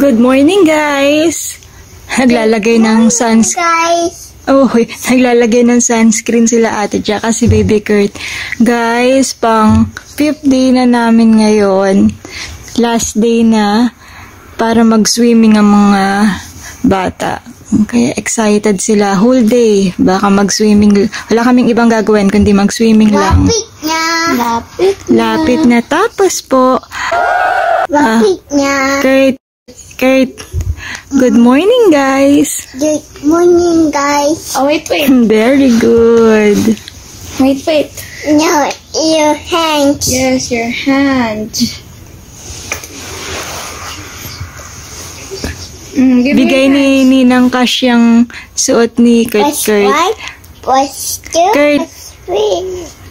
Good morning, guys! Naglalagay ng naglalagay ng sunscreen sila ate tsaka si baby Kurt. Guys, pang 5th day na namin ngayon. Last day na para mag-swimming ang mga bata. Kaya excited sila. Whole day. Baka mag-swimming. Wala kaming ibang gagawin kundi mag-swimming lang. Lapit na. Tapos po, Kurt, good morning, guys. Good morning, guys. Oh, wait. Very good. Wait. No, your hands. Yes, your hand. Bigay ni Ninang Cash yung suot ni Kurt.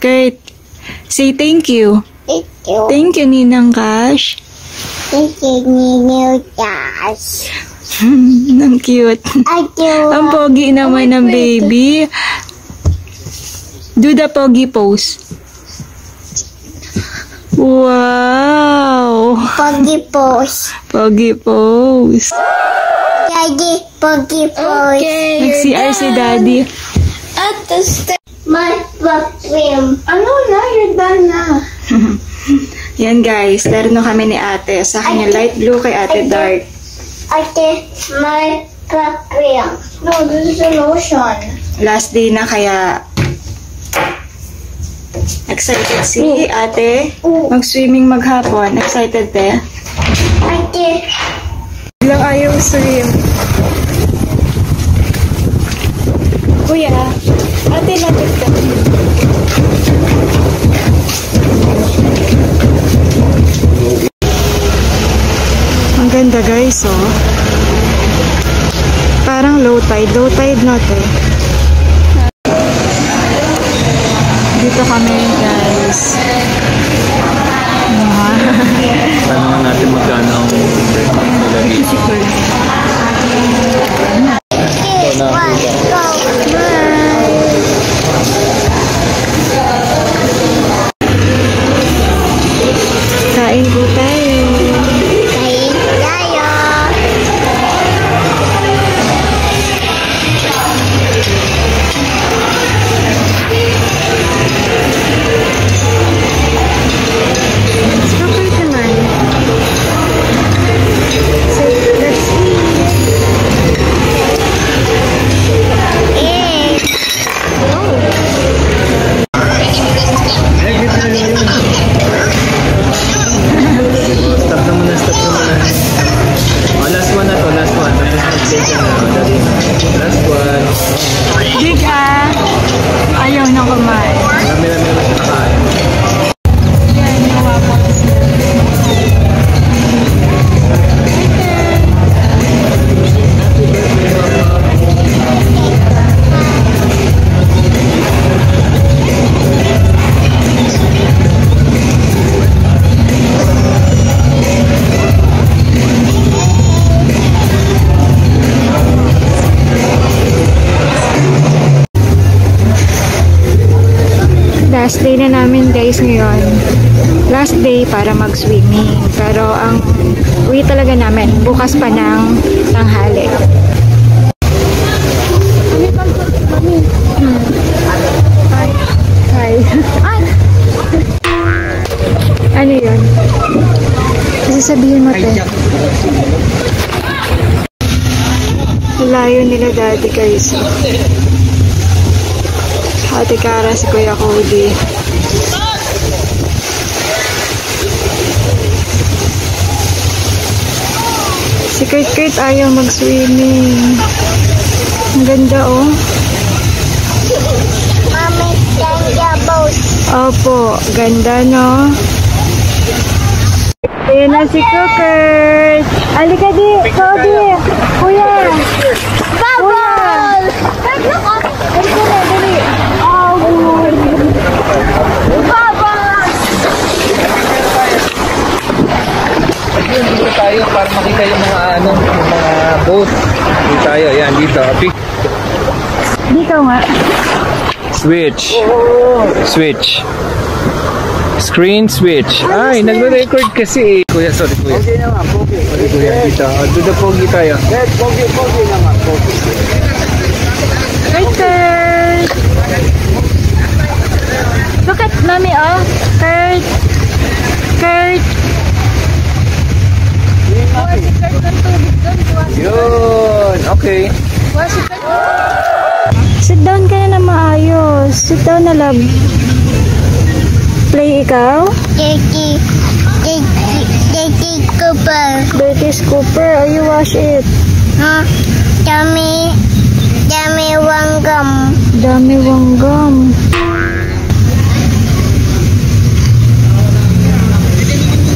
Kurt, say thank you. Thank you. Thank you, Ninang Cash. Thank you, Ninang Cash. Ang cute. Ang pogi naman ng baby. Do the pogi pose. Wow! Pogi pose. Pogi pose. Daddy, pogi pose. Okay, Nag-CR si Daddy. At the step. My bathroom. Ano na? You're done na. Yan guys, terno kami ni ate. Sa kanya light blue, kay ate dark. Ate, my bathroom. No, this is a lotion. Last day na kaya excited si ate. Mag-swimming maghapon. Excited te? Ate, Bilang ayaw swim. Kuya, ate lapit ka. Ang ganda guys, oh. Parang low tide na to. Dito kami guys. Tanong natin magkano ang breakfast nila dito. Kain po tayo. Ayaw na kumain. Kami naman nakakain. Yan, nawawa ko sila. Last day na namin guys ngayon. Last day para mag-swimming. Pero ang uwi talaga namin bukas pa ng tanghali. Hi. Ano yun? Kasi sabihin mo te. Layo nila daddy guys. Ate Cara, si Kuya Cody. Si Kurt ayaw mag-swimming. Ang ganda oh. Mami, ganda boat. Opo, ganda no? Ayan na si Kurt. Alika di, Cody. Kuya. Bubble! Dali na, dali. Dito tayo para makita yung mga yung mga boat. Dito tayo, yan dito. Dito nga. Switch. Screen switch. Ay, nagre-record kasi. Kuya, sorry kuya. Pogi naman, pogi. Sorry kuya, dito. Duda pogi tayo. Yes, pogi naman, pogi. Hi, Kurt! Look at mommy, oh. Kurt! Kurt! Yun, okay. Sit down kayo na maayos. Sit down na, love. Play ikaw? Dirty Cooper. Dirty scooper. Oh, you wash it. Huh? Dami wanggam. Dami wanggam.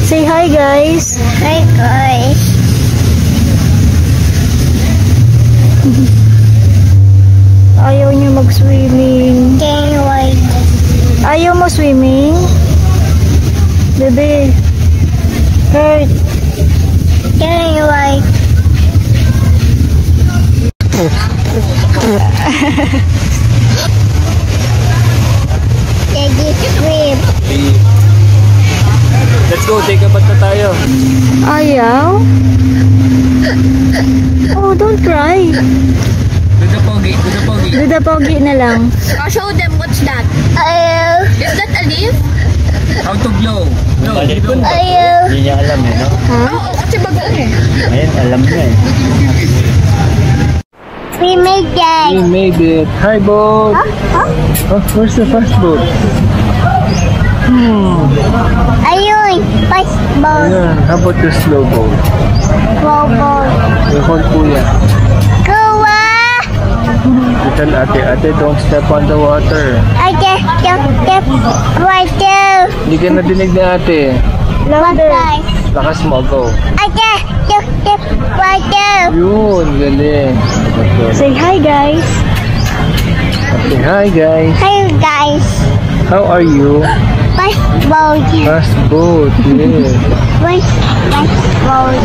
Say hi, guys. Hi guys. Ayaw niyo mag-swimming. Can you wait? Ayaw mo swimming? Bebe. Kurt. Can you wait? Daddy swim. Let's go, take a bath na tayo. Ayaw? Oh, don't cry. Duda pogi, duda pogi. Duda pogi na lang. I'll show them what's that. Is that a leaf? How to blow? Blow. Hindi niya alam eh, no? Oo, kasi bago eh. Ngayon, alam niya eh. We made that. We made it. Hi, boat. Oh, where's the fast boat? Ayun, fast boat. Ayan, how about the slow boat? Boat. We hold kuya. Kuwa. You tell ate, don't step on the water. I just step water. Hindi ka nadinig ni ate. Louder. Lakas mo, go. I just step water. Yun, galing. Say hi, guys. Okay, hi guys. Hi guys. How are you? Fast boat. Fast boat, yes. Fast boat.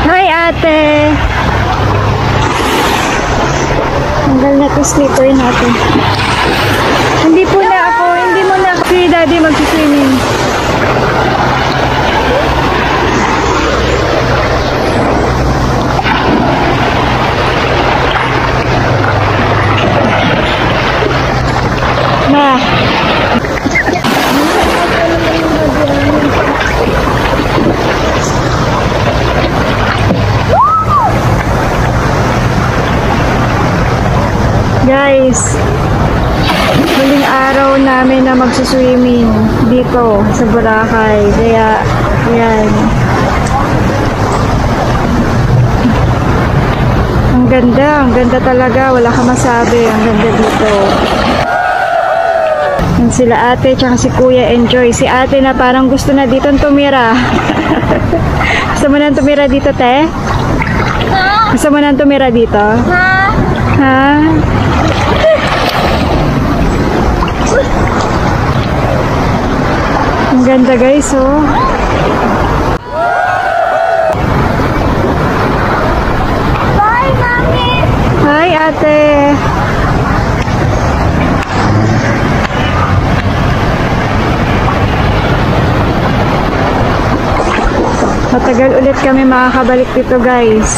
Hi, ate. Tanggal na to slipper natin. Hindi mo na ako. Si daddy mag-swimming. Na. Guys, huling araw namin na magsuswimming dito sa Boracay. Kaya, yan. Ang ganda talaga. Wala ka masabi. Ang ganda dito. Yan sila ate, tsaka si kuya enjoy. Si ate na parang gusto na dito tumira. Gusto mo na tumira dito, te? Gusto mo na tumira dito? Ha? Ang ganda guys, oh. Bye, mommy. Hi, ate. Matagal ulit kami makakabalik dito, guys.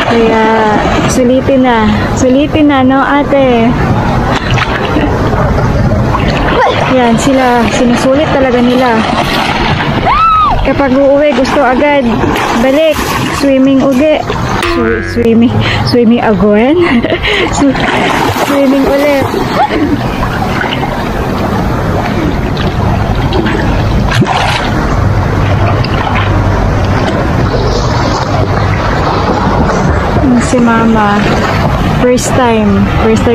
Kaya, sulitin na, no, ate? Yan, sinusulit talaga nila. Kapag uuwi, gusto agad balik. Swimming ulit. Swimming again? Swimming ulit. Si mama, first time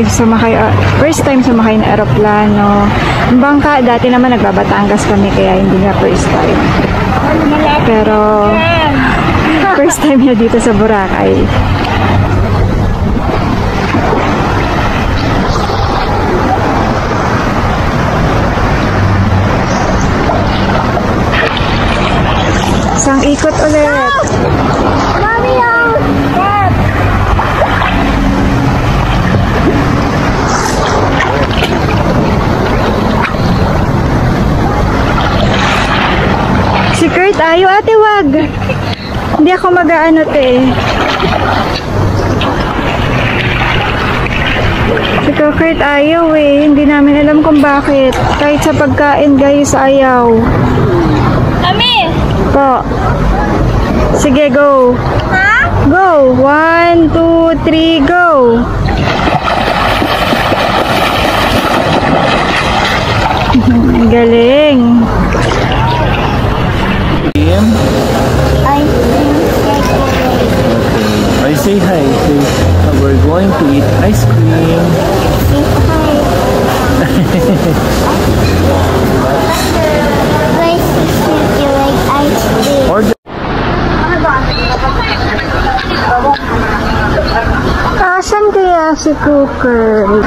sumakay ng eroplano. Ang bangka, dati naman nagbabatangas kami kaya hindi nga first time. Pero first time niya dito sa Boracay. ulit. Mommy, step. Si Kurt, ayaw ate, wag. Hindi ako mag-aano te. Si Kurt ayaw eh. Hindi namin alam kung bakit. Kahit sa pagkain guys, ayaw. Mami! Po. Sige, go. Go. 1, 2, 3, go. Galing. I say hi. We're going to eat ice cream. Order. Asan kaya si Cooker?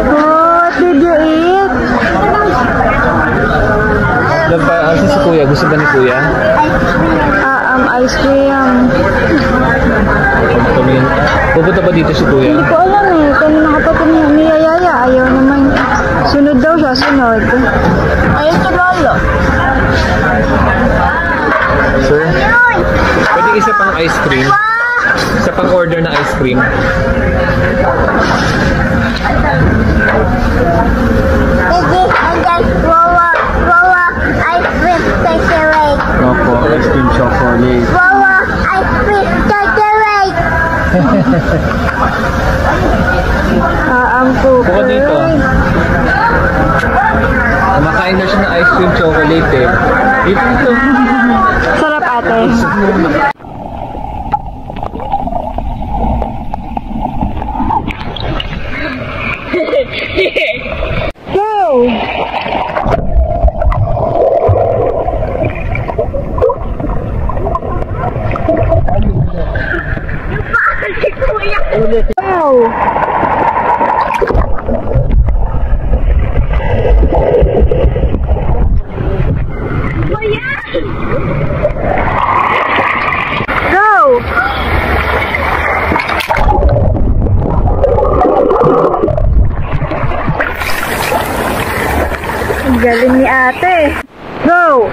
What did you eat? Kasi si Kuya, gusto ba ni Kuya? Ice cream. Pupunta ba dito si Kuya? Hindi ko alam eh. Kanina kapag niyayaya, ayaw naman. Sunod daw siya, sunod. Ayaw sa lolo. Sir? Pwede isa pang ice cream? Isa pang order na ice cream? Opo, ice cream chocolate. Ang Cooker. Buka dito. Kumakain na siya ng ice cream chocolate eh. Dito. Sarap ate. Go! Wow! Go! Ang galing ni ate. Go!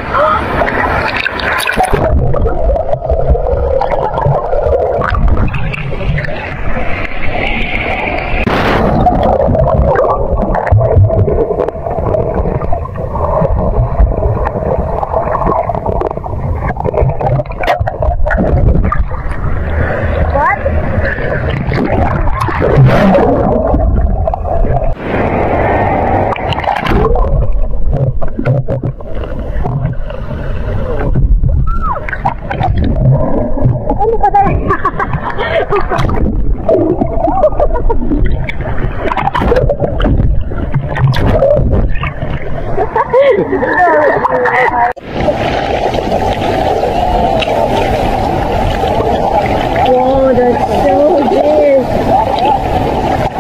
Wow, that's so big.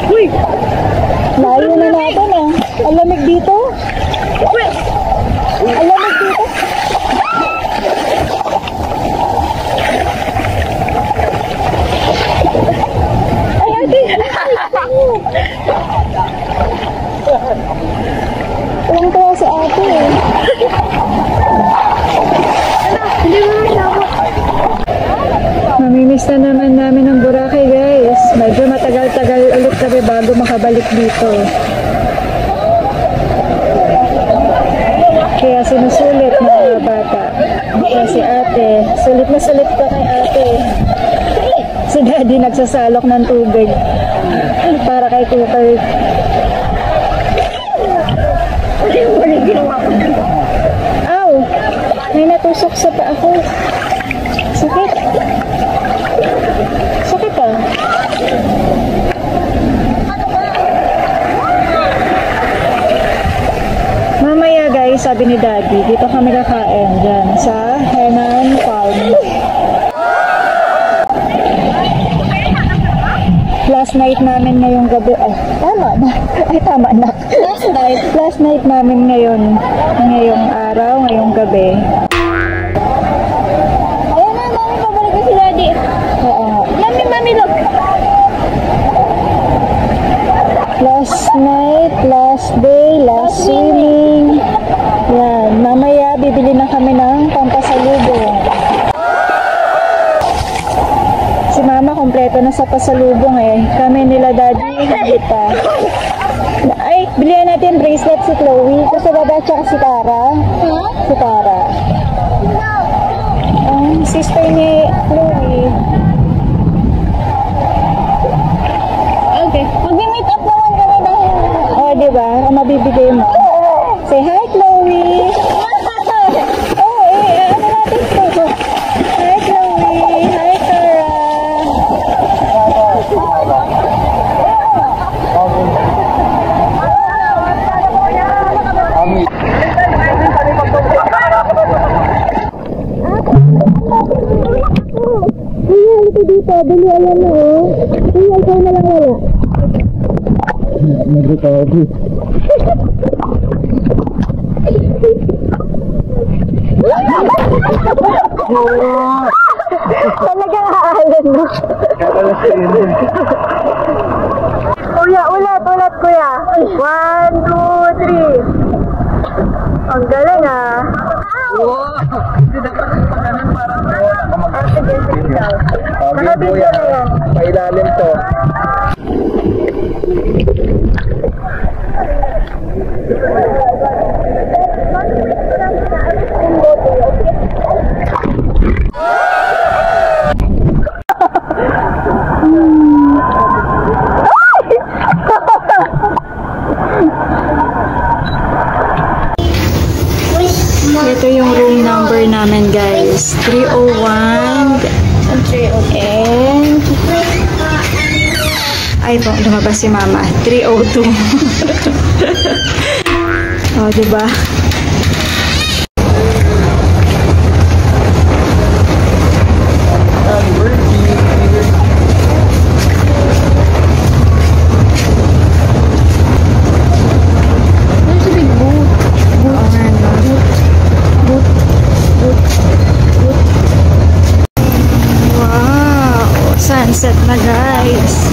Uy! Layo na natin ah. Ang lamig dito. Ang lamig dito. Ay, ate! Tuwang-tuwa sa ate eh. Hindi mo masyabot. Mamimiss na naman namin ang Boracay guys. Medyo matagal-tagal ulit kami bago makabalik dito. Kaya sinusulit mga bata. Kaya si ate, sulit na sulit ka kay ate. Si daddy nagsasalok ng tubig para kay Cooker. Aw! May natusok sa paa ko. Sakit. Sakit ah. Mamaya guys, sabi ni daddy, dito kami kakain dyan sa Herman Farm. Last night namin ngayong gabi. Tama na. Ay, tama na. Last night namin ngayong araw, ngayong gabi. Ayan na, Oo. Mami, look. Last night, last day, last swimming. Yan. Mamaya, bibili na kami ng pampasalubong. Si Mama, kompleto na sa pasalubong eh. Kami nila Daddy, hindi pa. Ay, bilihan natin bracelet si Chloe. Kasi baba tsaka si Tara. Si Tara. Ang sister ni Chloe. Okay. Mag-meet up naman kami dahil... Oh, diba? Ang mabibigay mo. Say hi, Chloe. Oh, ano natin ito? Hi, Chloe. Hi, Tara. Kuya, halika dito. Dali, alam mo. Kuya, ikaw na lang wala. Nag-recovery. Talagang haalan mo. Kuya, ulat, kuya. 1, 2, 3. Ang galing ah. Nakabidyo na yan. Pailalim to. Ito yung room number namin, guys. 301. And ay, lumabas si Mama. 302. Oh, diba? Sunset na, guys.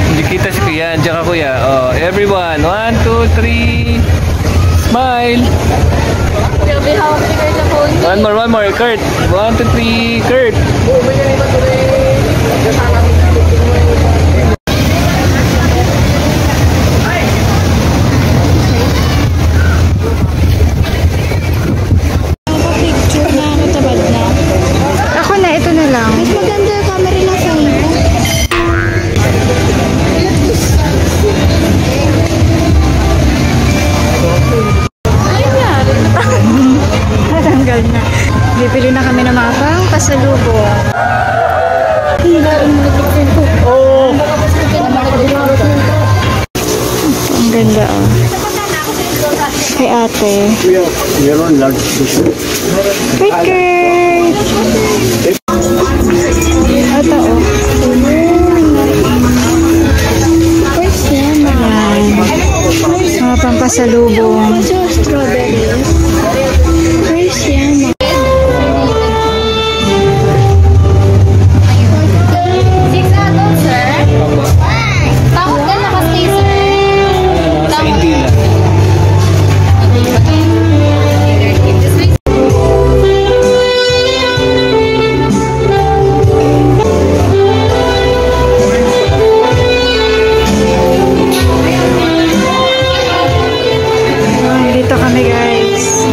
Hindi kita si Kuya. Andiyan ka, Kuya. Oh, everyone. 1, 2, 3. Smile. One more. Kurt. 1, 2, 3. Kurt. Picture na ako, tabad na. Ako na, ito na lang. Mas maganda yung camera lang sa inyo. Natanggal na. Bibili na kami ng mga pasalubong. Oh! Ang ganda, oh. Kay ate. Meron large fish. Wait, Kurt! Ito, oh. Ayan. Mga pampasalubong. Strawberries. Where's yan? 6 adults, sir. Tawag ka nakastay, sir. Sa hindi lang. Dito kami, guys.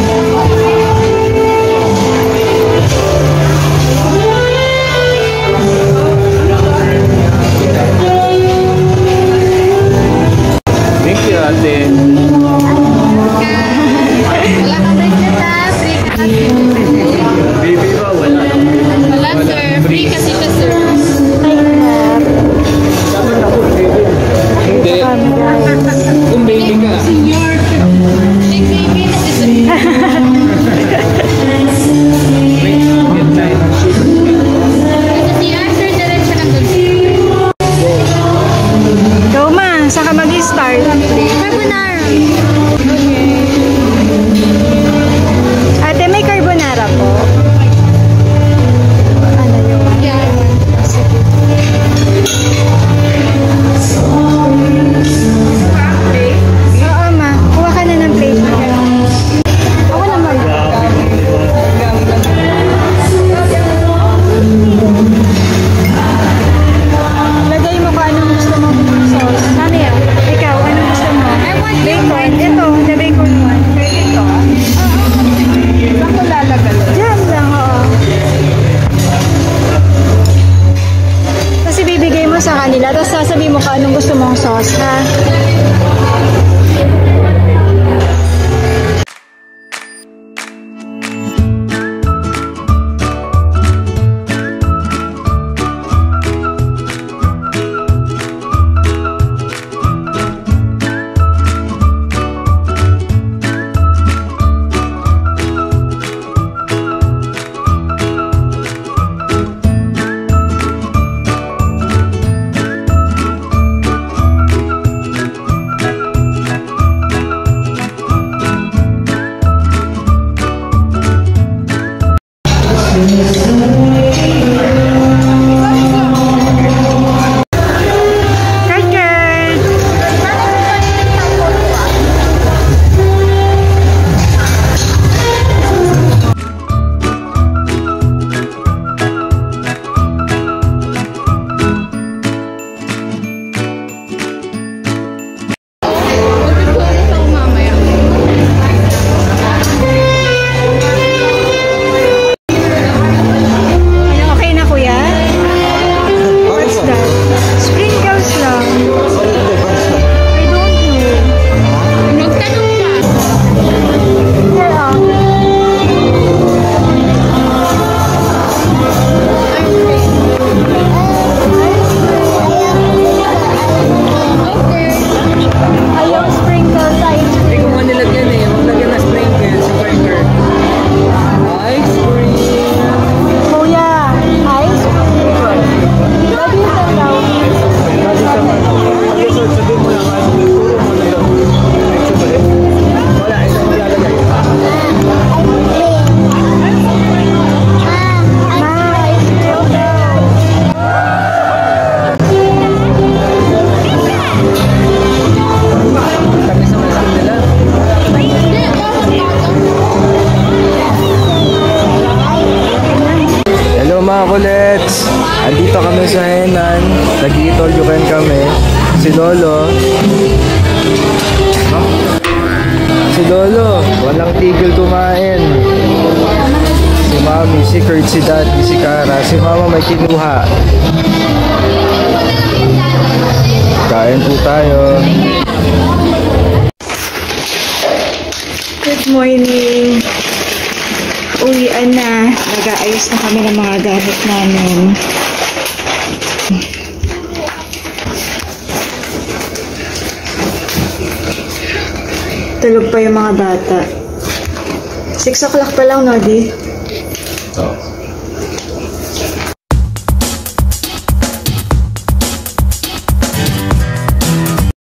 Saan ka mag-start? Carbonara. Okay. Ate, may carbonara po. Ano yun? Sige. Oo, ma. Kuha ka na ng plate mo. Ako naman. Lagay mo kung anong gusto mo sauce. Ano yan? Ikaw, anong gusto mo? Bacon. Ito, the bacon one. Ito. Saan ko lalagay? Diyan lang, oo. Kasi bibigay mo sa kanila, tapos sasabihin mo kung anong gusto mong sauce, ha? Kulets, andito kami sa Henan, nag-iitolyukan kami. Si Lolo, walang tigil kumain. Si Mami, si Kurt, si Daddy, si Kara, si Mama may kinuha. Kain po tayo. Good morning. Uwian na. Nag-aayos na kami ng mga gamit namin. Tulog pa yung mga bata. 6 o'clock pa lang, Nodi.